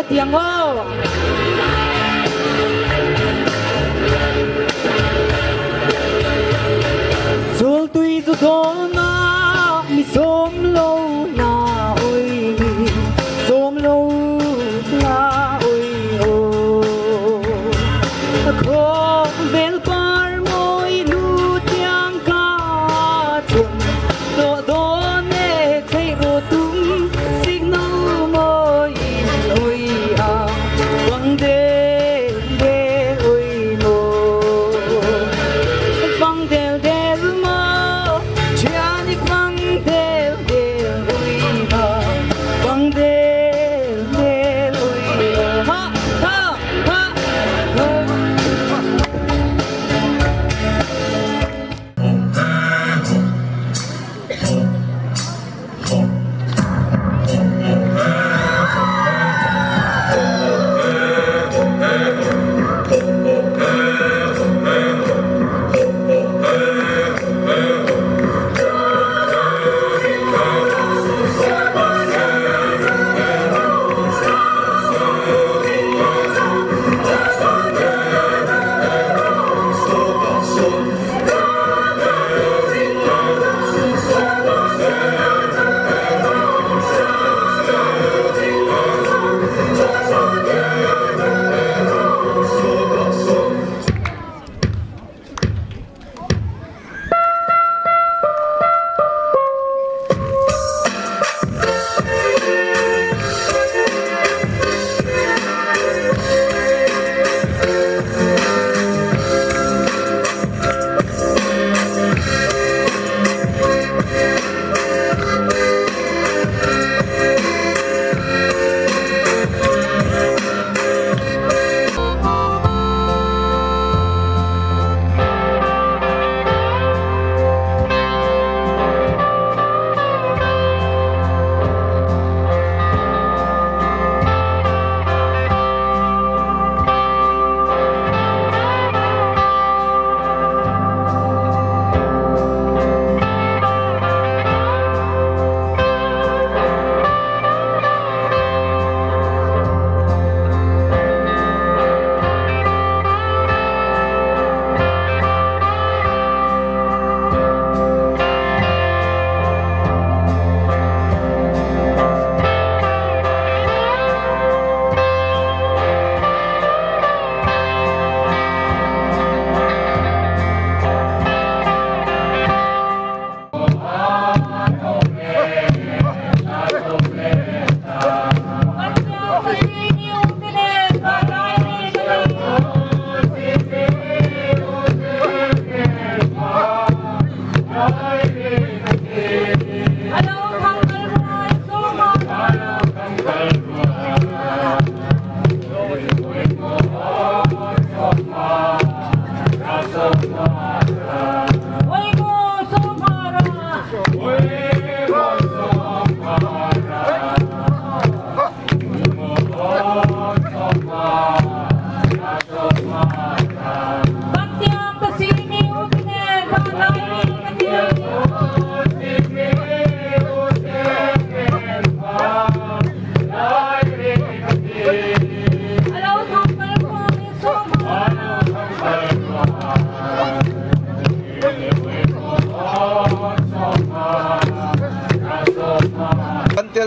tiếng ô dù tuy dù có na mi xóm lâu na ôi xóm lâu na ôi ô khó vel par môi lu tiếng ca chung độ đó nè thấy độ tung xin nô môi ôi à vắng đê đê ôi mô vắng đê đê mơ chia đi vắng đê đê ôi à vắng đê đê ôi ha ha ha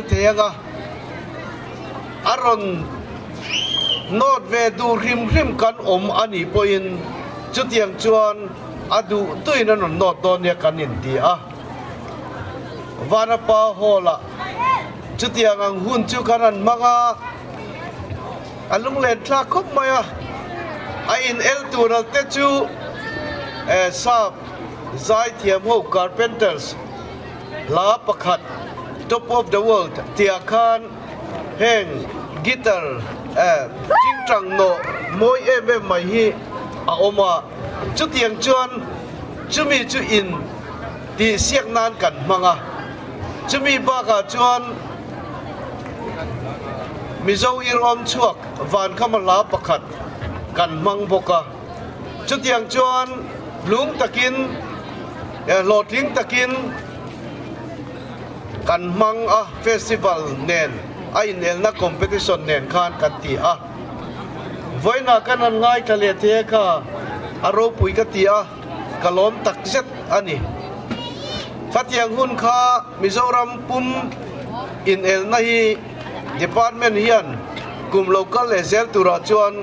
Tianga aron not ve du rim kan ani poin chutiang chuan adu tuina non not don ya kanin ti a vanapa hola chutiang ang hun chu kanan manga alung len tla khop maya a in el tural te chu sap zai thiam ho carpenters la pakhat top of the world tia khan heng guitar ching trang no moi em mai hi a oma chu tiang chuan chumi chu in ti siak nan kan manga chumi ba ka chuan mizo ir om chuak van khamala pakhat kan mang boka chu tiang chuan lung takin lotling takin kan mang a festival nen a in el na competition nen khan kan ti a voina kan an ngai thale the kha aro pui ka ti a kalom tak zet ani fatiang hun kha Mizoram pum in el na hi department hian kum local le zel tura chuan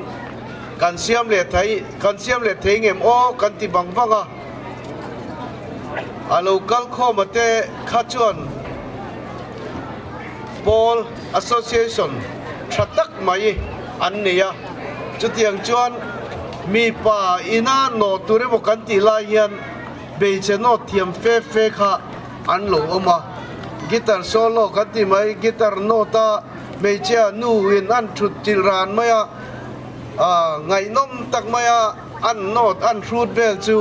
kan siam le thai ngem o kan ti bang banga a local kho mate kha chuan Ball Association thatak mai an neya chutiang chuan mi pa ina no ture bo kan ti la hian be che no thiam fe kha an lo oma guitar solo kan ti mai guitar nota me che nu in an thut til ran maya ngai nom tak maya an not an fruit bel chu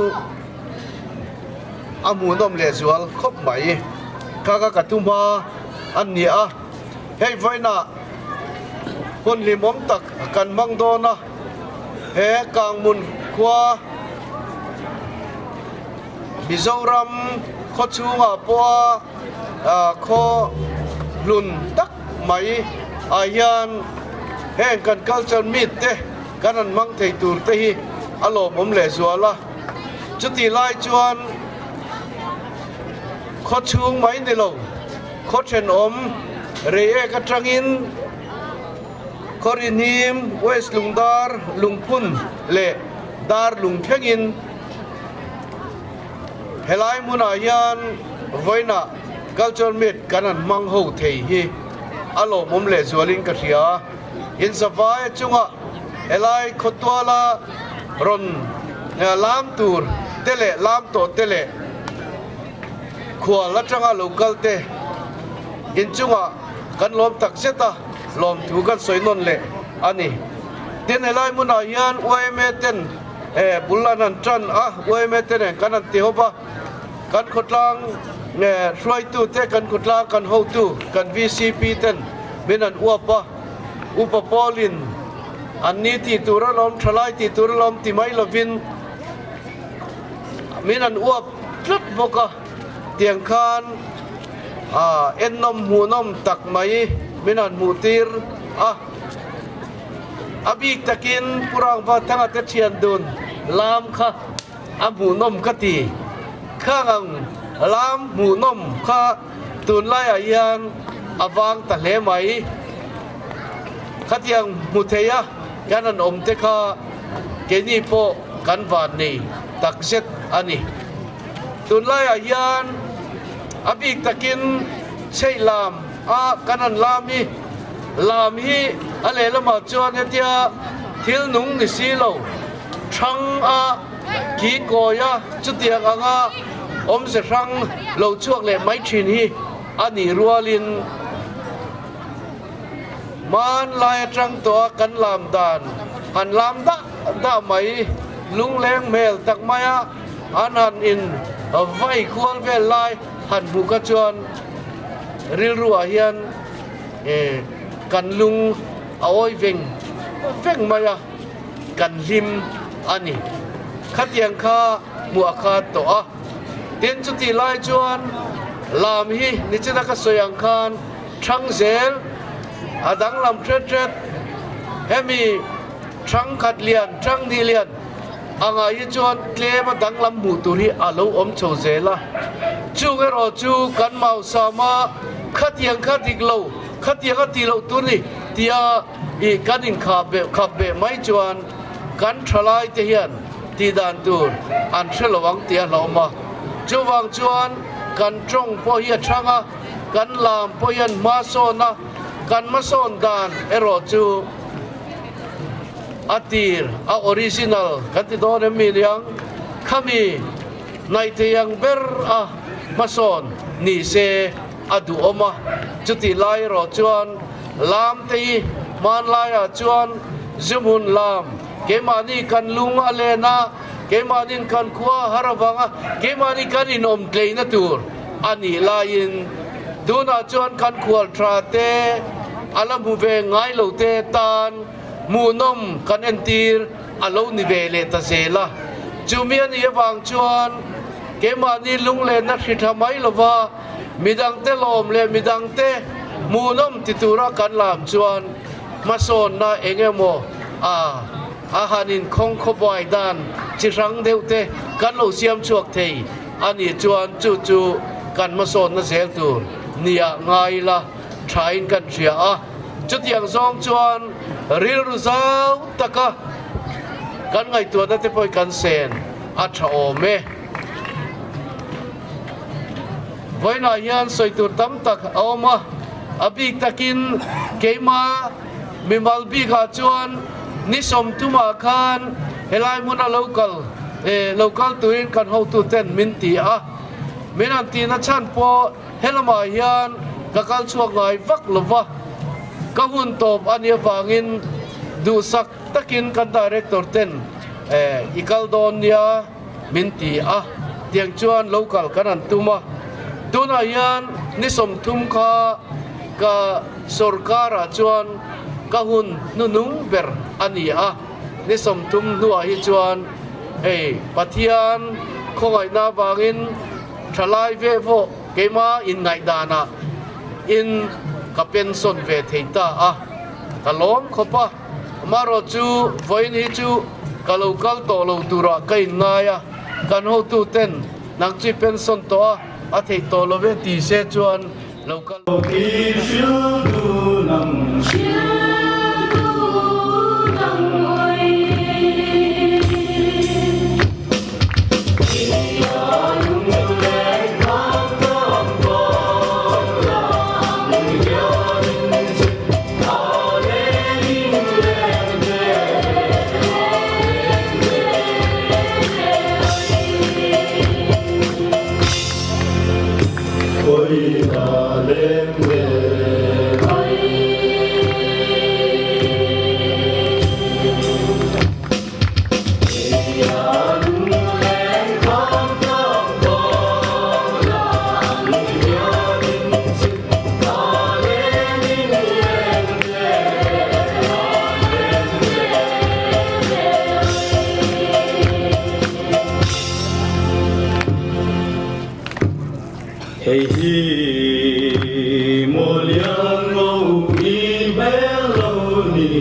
amu nom le zual khop mai kaka katuma an ni a hei voina hun limom tak kan mang do na he kang mun khwa Mizoram kho chunga po kho lun tak mai a hian heng kan culture meet te kan an mang thei tur te hi alo mom le zuala chuti lai chuan kho chung mai ni lo kho then om re e ka trangin Korinim West Lungdar Lungpun le Dar Lungthengin helai muna hian voina culture meet kanan mang ho thei hi alo mom le zualin ka thia in savai chunga helai khotwala ron lam tur tele lam to tele khwa la changa local te in chunga kan lom tak seta lom thu kan soinon le ani tin helai muna hian oime ten bulanan tran oime ten kanan ti hoba kan khotlang roi tu te kan khotlang kan ho tu kan VCP ten minan upa polin anni ti turalom thalai ti turalom ti mai lovin minan uap tlut boka tiang khan ennom hunom tak mai minan mutir abik takin purang ba thanga te thian dun lam kha amu nom kati khang lam mu nom kha tun lai ayan awang ta le mai khatiang mutheya kanan om te kha keni po kan van nei tak set ani tun lai ayan abik takin sei lam kanan lam hi ale lama chuan hetia thil nung ni si lo thang ki koya chutiang anga om se thang lo chuak le mai thin hi ani rualin man lai tang to kan lam dan han lam da mai lung leng mel tak maya anan in vai khol ve lai han bu ka chuan ril ruwa hian kan lung aoi veng maya kan lim ani khatiang kha mua kha to tin chuti lai chuan lam hi ni chena ka soyang khan thang zel adang lam tret hemi thang khat lian thang ni lian anga hi chuan tlema dang lam mu tur hi alo om chho zela chu ge ro chu kan mau sama khatiang khatik lo khatiang ti lo tur ni tia i kanin kha be mai chuan kan thalai te hian ti dan tur an thlawang tia loma chuwang chuan kan trong po hi thanga kan lam po yan ma sona kan ma son dan ero chu atir original kan ti don mi liang khami nai te yang ber mason ni se adu oma chuti lai ro chuan lam te man lai chuan zumun lam kemani kan lung alena kemanin kan khwa harawanga kemani kan inom kleina tur ani lain duna chuan kan khwal thra te alam hu ve ngai lo te tan munom kan entir alo ni ve le ta zela chumian ye wang chuan kemani lung le na thitha mai lova midang te lom le midang te มูน้ำติตุระกันลามจวนมาโซนนาเองโมอาหารินคงขบอยดานจิรังเดวเตกันเราเสียมชวกเทอันนี้จวนจู่กันมาโซนนาเซลตูเนี่ยไงล่ะใช้กันเชียจุดอย่างสองจวนริลรุซาวตะกะกันไงตัวนั้นจะไปกันเซนอัชโอเมไว้นายานสวยตัวตั้มตักเอามาอบิกตะกินเกมามีมัลบีกาจวนนิสมตุมาคานเฮลัยมุนาlocalตัวเองกันเขาตัวเต้นมินตีมินันตีนัชันพอเฮลมาฮิยันกะกันช่วงไงวักลวะกะหุ่นตบอันยฟังินดูสักตะกินกันดาเรกตอร์เต้นอีกัลโดเนียมินตีเตียงจวน local กันนันตุมาตัวนายันนิสมทุมข้ากะสุรการจวนกะหุ่นนุ่งเบอร์อันนี้นิสมทุมนัวฮิจวนปะเทียนคงไอนาบางินทลายเวโฟเกมาอินไงดานะอินกับเป็นส่วนเวทีตาตะล้มขบมารอจูไว้นี่จูกะลูกลโตลูตุระกันนายกันหูตุเต้นนักจีเป็นส่วนตัวอาทิตย์โตโลเวตีเสจวนลูกลที่ชูดูนังHey, Moliango, Ibeloni.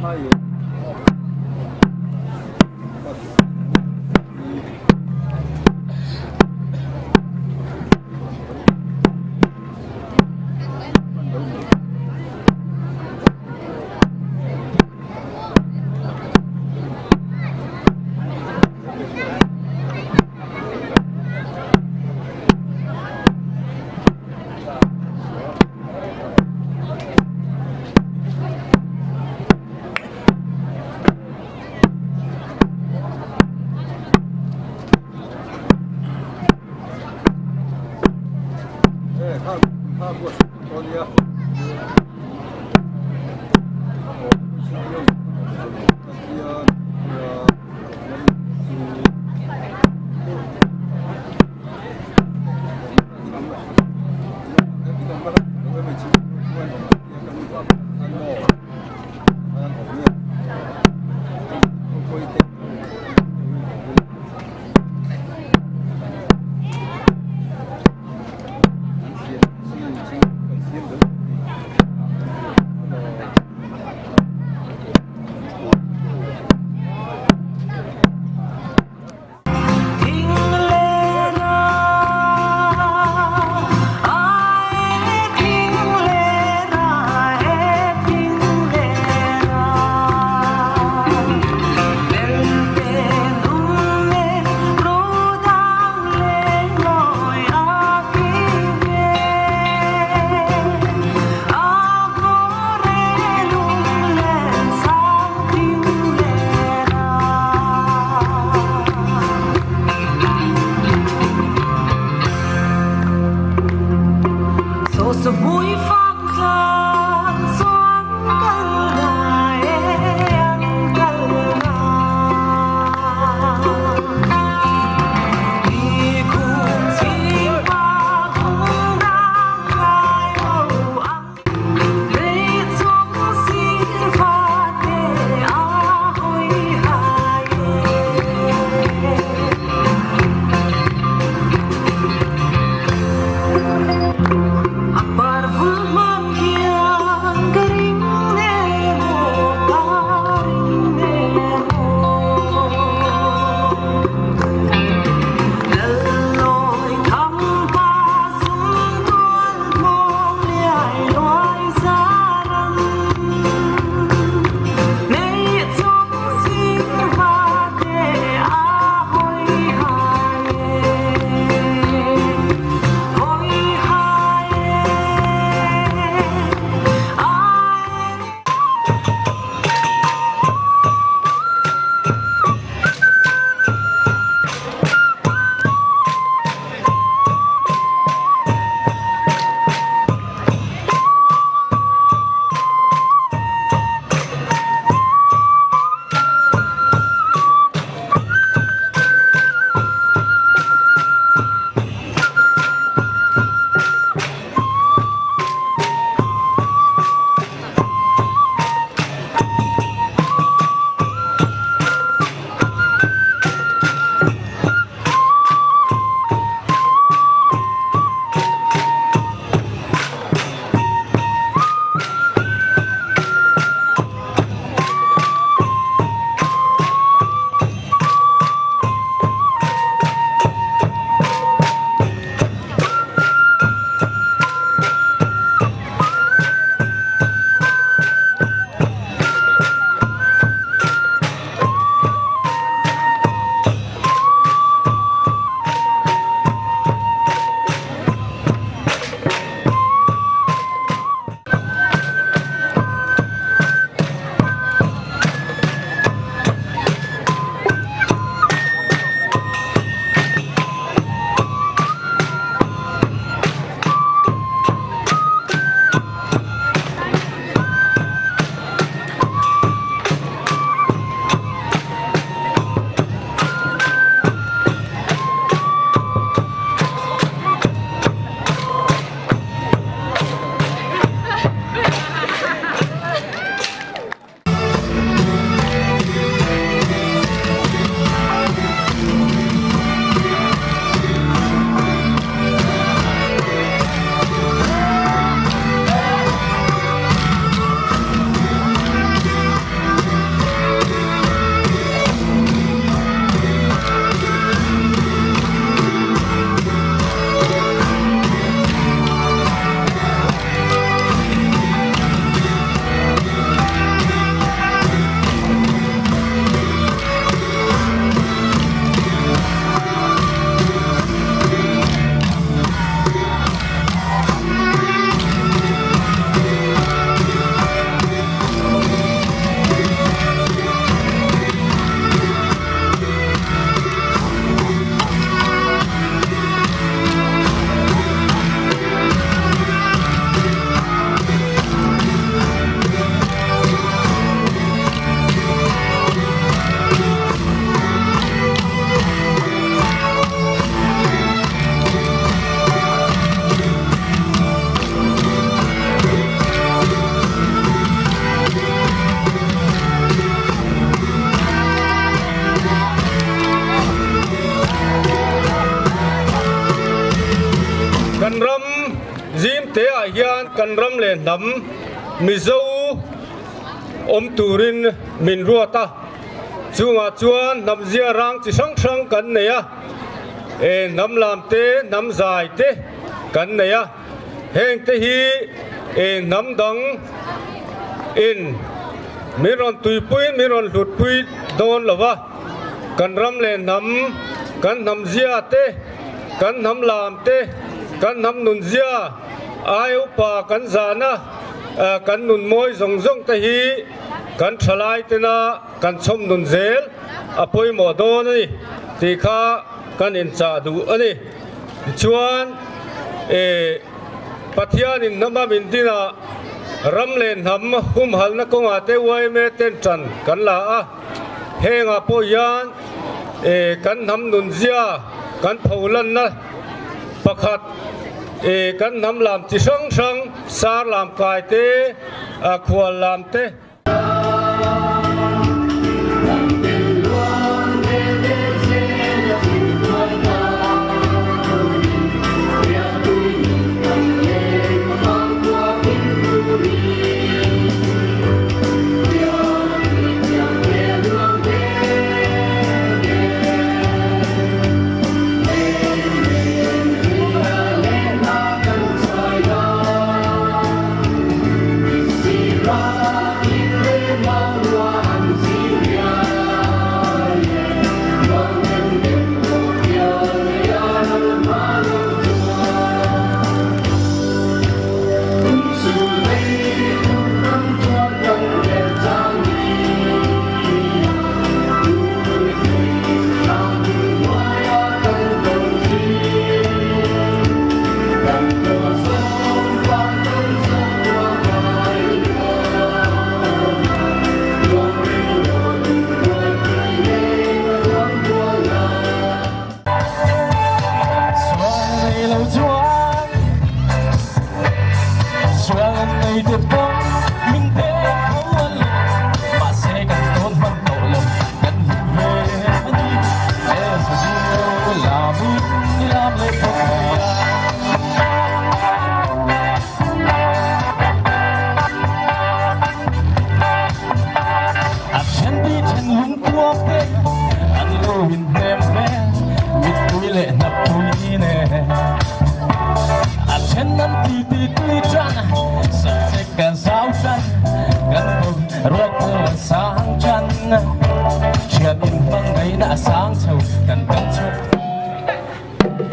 เ น้ำมิโซอมตูรินมินรัวตาจูงอาจวนน้ำเสียรังที่ช่างกันเนี่ยน้ำลามเตน้ำใจเตกันเนี่ยเฮงเตฮีน้ำดังมีรอนตุยปุยมีรอนหลุดปุยโดนหรอวะกันรำเลน้ำกันน้ำเสียเตกันน้ำลามเตกันน้ำนุนเสียอายุป่ากันจานะกันนุนมวยจงเตฮีกันฉลายเตนะกันชมนุนเซลอภัยหมอโดนนี่ที่ข้ากันอินจ่าดูอันนี้ชวนปัทยานินน้ำมินดีนะรำเล่นหำหุ่มหัลนักกงอาเตวายเมเตนจันกันละเฮงอภัยยานกันหำนุนเสียกันเผาลันนะประคัดกันหำลามจิช่างสารลามกายเตขวลามเต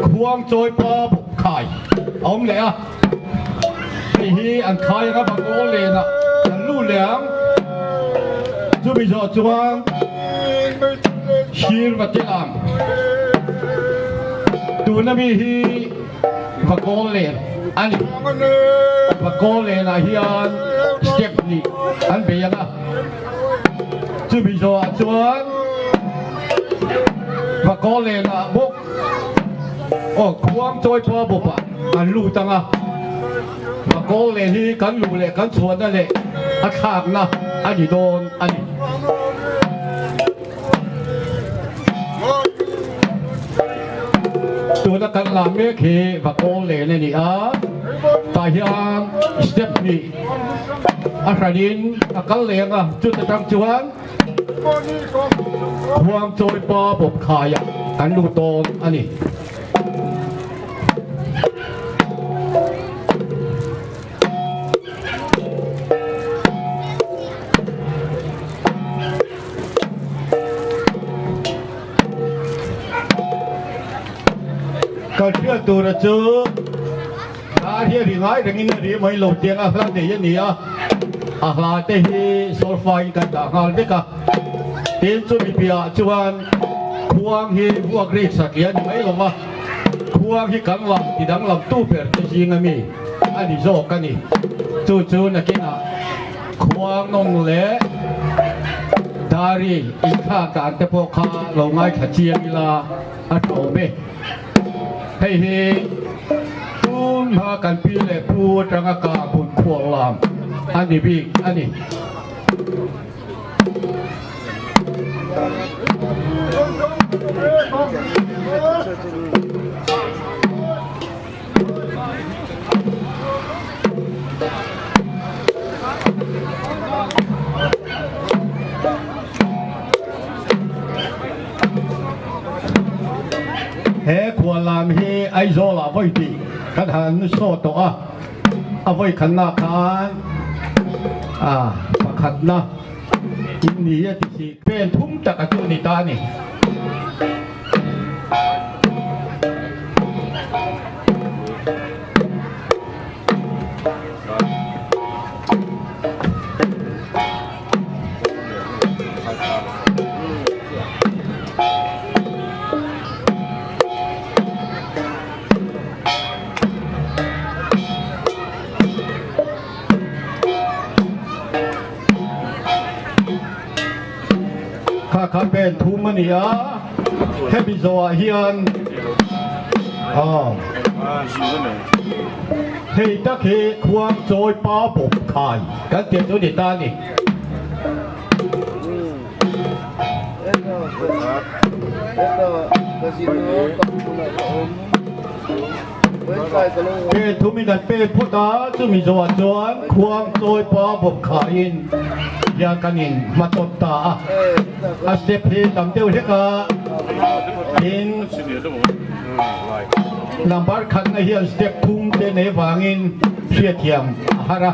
ควงโจยปอบุกไข่เอาเลยอ่ะนี่อันไข่ครับบังโอเลยนะอันลู่เหลียงจะไปจอดจวงชีรวัตติลามตัวนั้นมีฮีบังโอเลยอันนี้บังโอเลยนะฮีอันสเต็ปนี่อันเป็นยังไงจะไปจอดจวงบังโอเลยนะบุกโอ้ควงโจยพอบุปะอันลู่จังอ่ะมาโกเลยที่กันลู่เลยกันชวนนั่นเลยอาขากนะอันนี้โดนอันนี้ตัวนักการลามเมฆเขมาโกเลยนี่อ่ะตายยังสเต็ปนี่อาราดินอาการเลี้ยงอ่ะจุดตั้งชวนควงโจยพอบุปขายกันลู่โดนอันนี้ก็เชื่อตัวเราเจออาเทียรีง่ายแต่งี้นี่ไม่หลบเตียงอ่ะพลังเดียนี่อ่ะอาหารเตหีโซลไฟกันต่างหากเด็กอ่ะเต็มจุดมีเปียจวนควงฮีพวกเรียกสักยันไม่หลงว่าควงฮีกังหลังที่ดังลำตู้เปิดจริงๆมีอันนี้โจกันนี่จู่ๆนักกินอ่ะควงนงเละดารีอีกข้าการแต่พวกข้าเราง่ายขัดเชียงลาอัดโอเบให้เฮตุ้มหากันปีเล่พูดรังอากาศบุญควงลามอันนี้บิ๊กอันนี้ วนลามเฮไอโซลาไว้ดีกันหันโซตัวเอาไว้ขันนาคานประคัดนะอินนี้ติสิเป็นทุ่มจากจุนิตานี่ข้าเป็นทุ่มมันนี่แค่บิโซเฮียนเฮ้ยตะเคียควงโจยป้าปกไข่กันเตียนจุนิตานี่ เปทุมิดันเปพุทธาจุมิจวจวนควงโดยปอบบขาอินยากันินมาตตาอาเซเพตามเดียวเฮกาอินนับบัตรขันในเฮียนสเต็ปทุ่งเตเนวังอินเชียเทียมฮาระ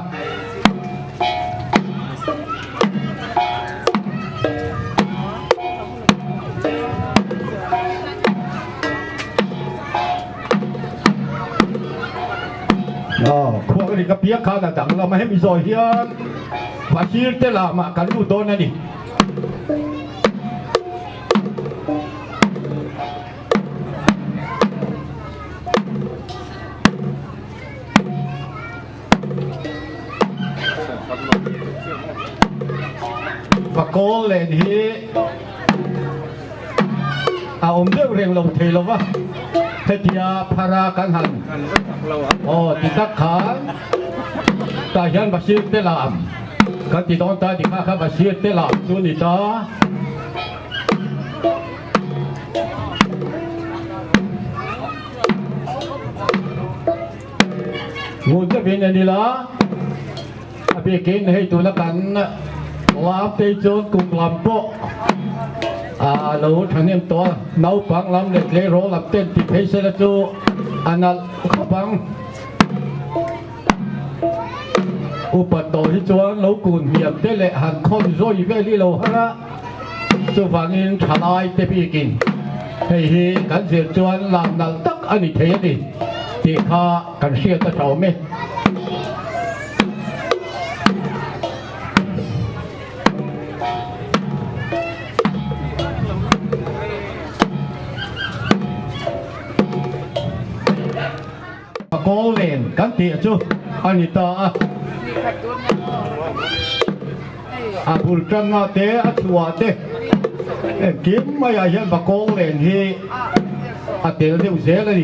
พวกนี้ก็เปียกข้าวต่างเราไม่ให้มีซอยเฮียนภาษีเตล่ามากันรู้ตัวนั่นนี่ปากโกเลนฮีเอาเรื่องเรียงลงเทลวะเทียพารากันหันติดตักขานตายันบาชีเตลามกันติดตอนตาดิข้าข้าบาชีเตลามจุนิตางูจะเป็นอันนี้ละอาเบกินให้ตัวละกันลาเตจนกุมลำโปเราทางนี้ตัวน้าฟังลำเล็กเลี้ยโรลำเต้นติดเพชรละจูอันนั้นขบังอุปโตที่จวนเรากุนเหียบได้เลยหันคนโซยเวลีโลฮะจูฟังอินชาลายเตปีกินเฮ้ยกันเสียจวนลำนั้นตักอันนี้เทียดิที่ข้ากันเสียตะเฉาเมโกเลนกันเตียจูอันนี้ต่อบุลจังอาเตอชัวเตกิมไม่อยากเห็นโกเลนที่อาเตเดียวเสียเลย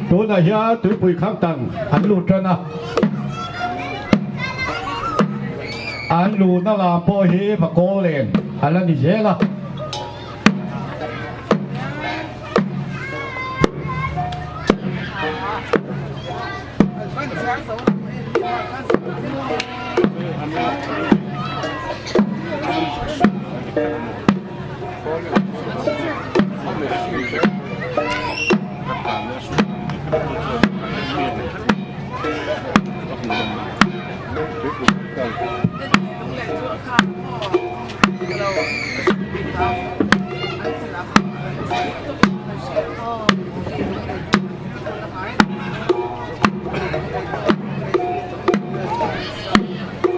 ตัวไหนฮะตัวปุยข้างตังอันลุดนะอันลูน่าลาโปเฮปะโกเลนอันนั้นนี่เจล่ะ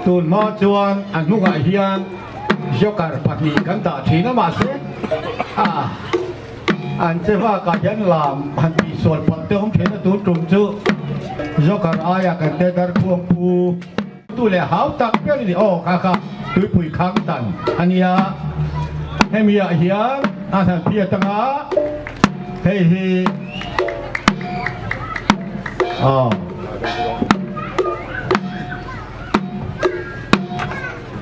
ตูนมาจวนอันลูกไอเฮียนยกการพักนี้กันตาทีน่ามาเสียอันเจ้าว่าการยันลามพันปีส่วนพันเต้าของเขตตูนตรงจูยกการอายกันเตดารพวงปูตูเล่หาวตักเปี้ยนี่โอ้ค่ะตุยปุยค้างตันอันนี้ให้มีไอเฮียนอาศัยเพียรตั้งเฮ้ย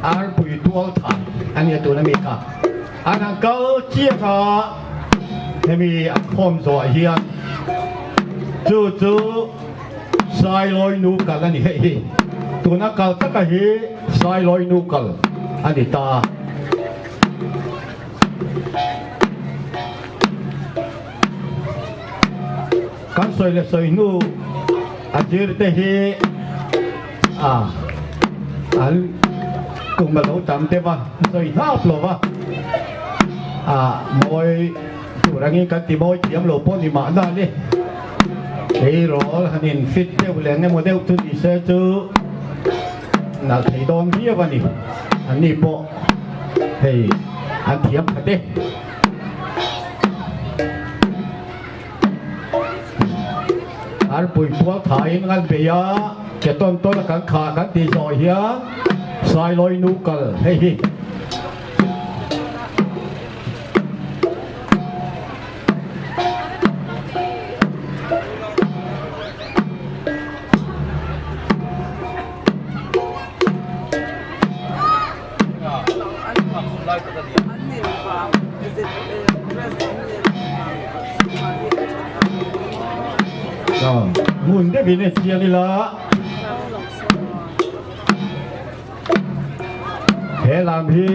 อันปุยตัวถ่ายอันนี้ตัวนั้นมีค่ะอันนั้นก็เจี๊ยบให้มีคมสวยเฮียนจู่ สายลอยนูกัลนี่เฮ้ตัวนักกัลตะกะเฮสายลอยนูกัลอันนี้ตากันสวยเลยสวยนูอาจจะเตะเฮอันกุมมาเราจำได้ปะสวยน่าปลวะมวยตัวรังนี้กันที่มวยเทียมโลปนี่มาได้เลยเฮ้ยรอฮันนินฟิตเทวแรงในโมเดลทุนอิเซจูนักเตะดองเทียบวันนี้อันนี้โปเฮ้ยอันเทียมกันเด้อันปุ๋ยพวกไทยงั้นเบียจะต้นกันขากันตีซอยเฮียสายลอยนูกัลเฮ้ยมุนได้บินเสียนี่ละเฮลามพี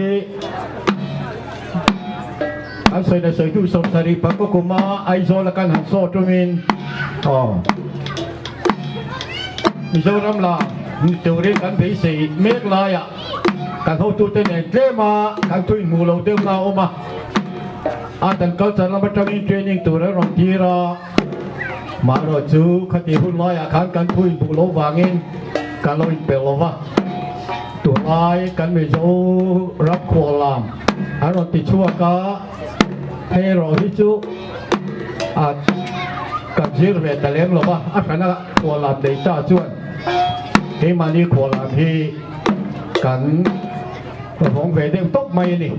อันสวยสวยดูสมสารีปักก็กุมาไอโซละกันหันโซตุมินมิโซรัมลาตัวเรียกกันไปสี่เมกลายกันเขาตัวเต้นเจมากันตุยมูเราเดิมนาออกมาตันก็จะรับประทานเทรนนิ่งตัวเราลองทีระมาโรจูคดีหุ่นลอยอาคารกันทุยบุโลวางินกันลอยเปลวะตัวลายกันไม่โจรับขวลามอารมณ์ติดชั่วกะให้รอที่จูกับยืดเวทแต่เลี้ยงหรอวะอันนั้นขวลามเดต้าจวนที่มานี่ขวลามที่กันของเวทเด้งตกไม่นี่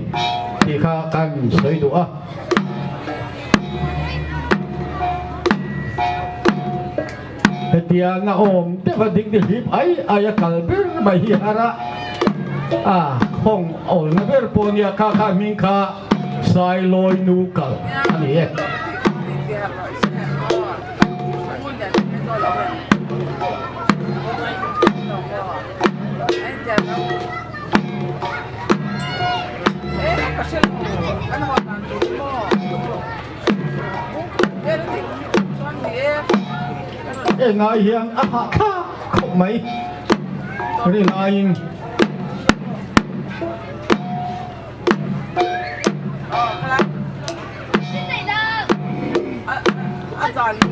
ที่ข้ากันสวยดูเดียนาอมเทวดิกดิฮิบไออายกัลเบอร์ไม่ฮิฮาระห้องโอนาเบอร์ปนียข้ามิงคาสายลอยนูกัลอันนี้นายยังข้าขบไหมเรื่องนายยังอาจารย์นี่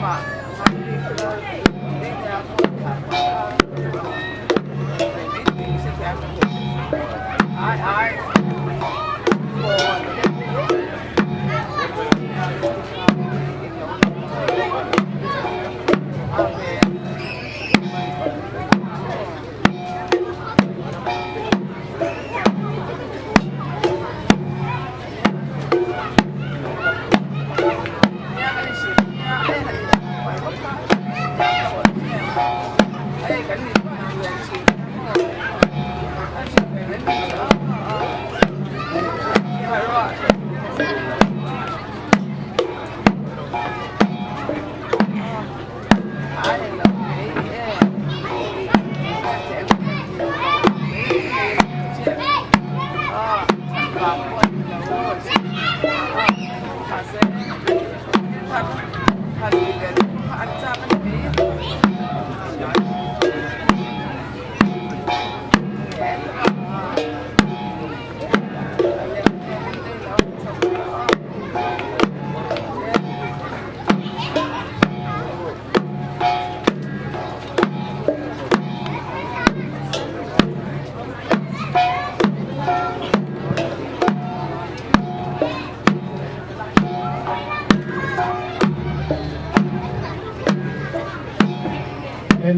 มา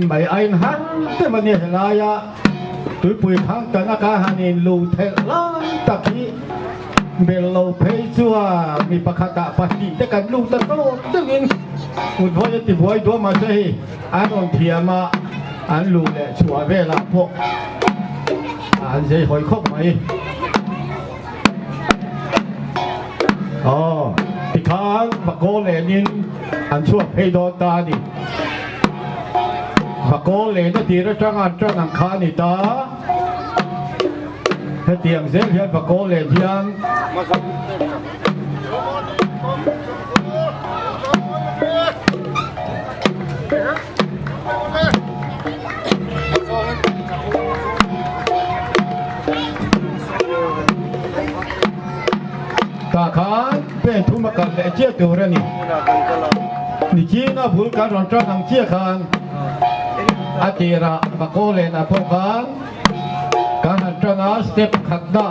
ใบไอ้หันแต่มันเนี่ยลายตุยปุยข้างกันอาการนี่ลูเทลันตะกี้เบลโลเพชัวมีปะคาตะปะติแต่กันลูตะโตตึงอินอุดหัวจะติดหัวตัวมาใช่อันนเทียมาอันลูแหละชัวเวลาพวกอันใช่หอยคบไหมติดค้าง ปะโกเลนินอันชั่วเพดอนตาดิปะโกเลนตีระจังอันจังอังคานิตาถ้าเตียงเสียเพียนปะโกเลนเพียนตาขานเป็นทุมกันและเจี๊ยตัวนี่นี่จีน่าพูดการรอนจังอังเจี๊ยขานอาทิระปะโกเลนอภพานการรอนจังอาสเต็ปขัดดา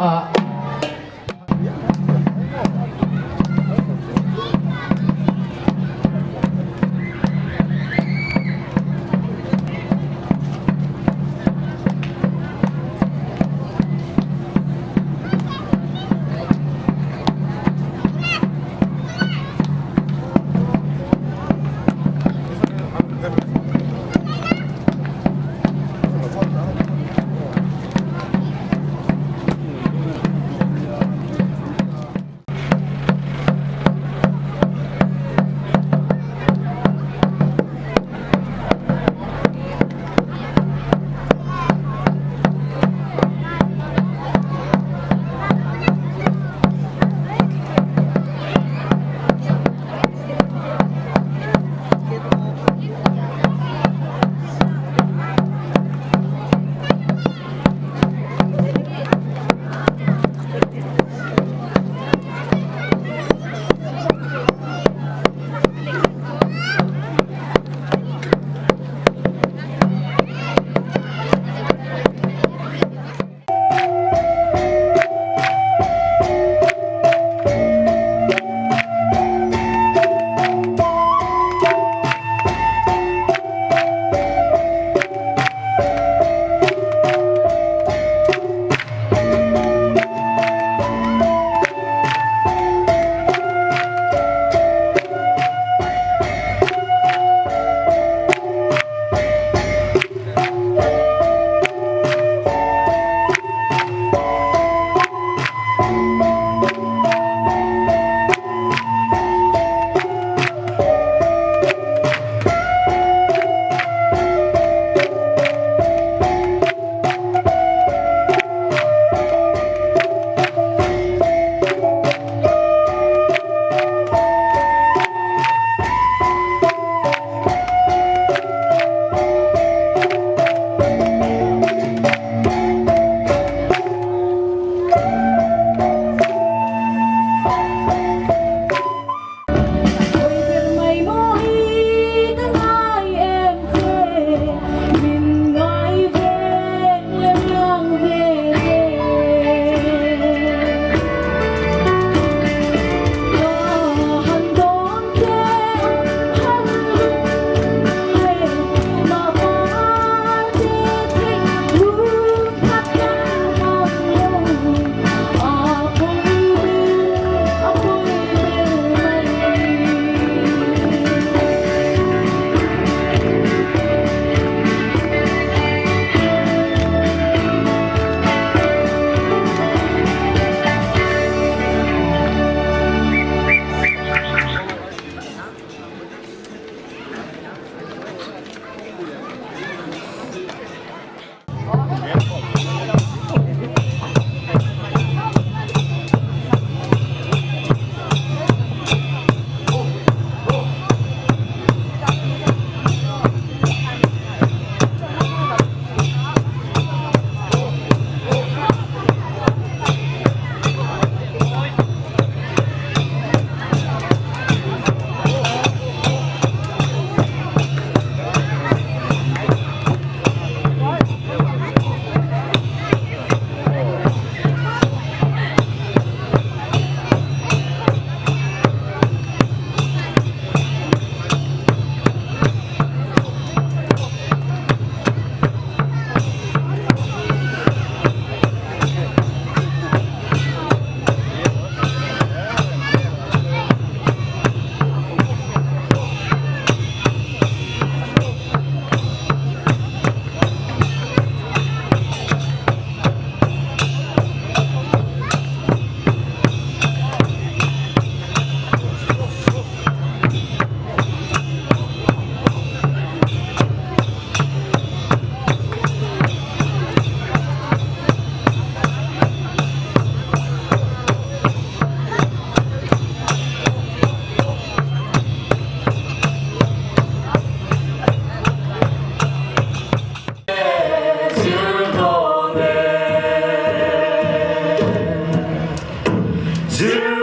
Hey,